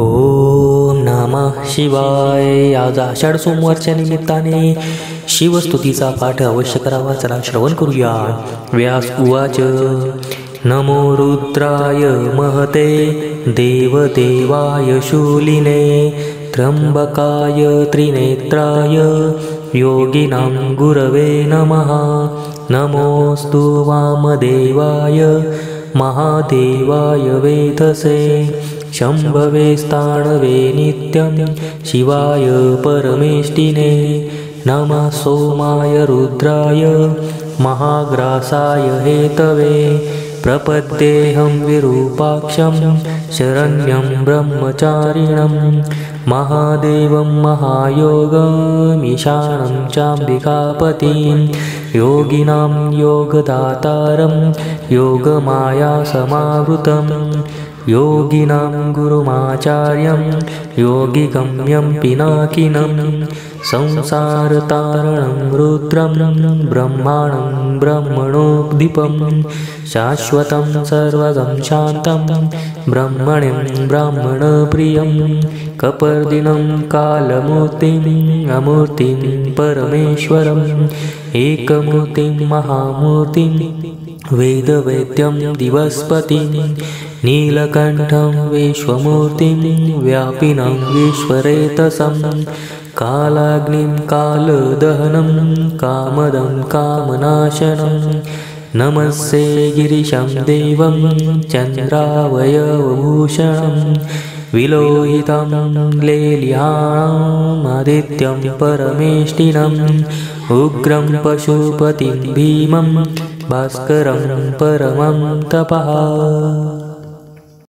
ओम नमः शिवाय। आज आषाढ सोमवारच्या निमित्ताने शिवस्तुतीचा पाठ अवश्य करावा। चला श्रवण करूया। व्यास उवाच। नमो रुद्राय महते देवदेवाय शूलिने त्र्यंबकाय त्रिनेत्राय योगिनां गुरवे नमः। नमोस्तु वामदेवाय महादेवाय वेधसे शंभवे स्थाणवे नित्यं शिवाय परमेष्टिने। नमः सोमाय रुद्राय महाग्रासाय हेतवे प्रपद्येऽहं विरूपाक्षं शरण्यं ब्रह्मचारिणं महादेवं महायोगमीशानं चाम्बिकापतिं योगिनां योगदातारं योगमायासमावृतं योगिनां गुरुमाचार्यं योगिगम्यं पिनाकिनं संसारतारणं रुद्रं ब्रह्माणं ब्रह्मणोद्दीपं शाश्वतं सर्वगं शान्तं ब्रह्मण्यं ब्राह्मणप्रियं कपर्दिनं कालमूर्तिम् अमूर्तिं परमेश्वरम् एकमूर्तिं महामूर्तिं वेदवेद्यं दिवस्पतिं नीलकण्ठं विश्वमूर्तिं व्यापिनं विश्वरेतसं कालाग्निं कालदहनं कामदं कामनाशनं नमस्ये गिरिशं देवं चन्द्रावयवभूषणं विलोहितं लेलिहानम् आदित्यं परमेष्टिनम् उग्रं पशुपतिं भीमं भास्करं परमं तपः।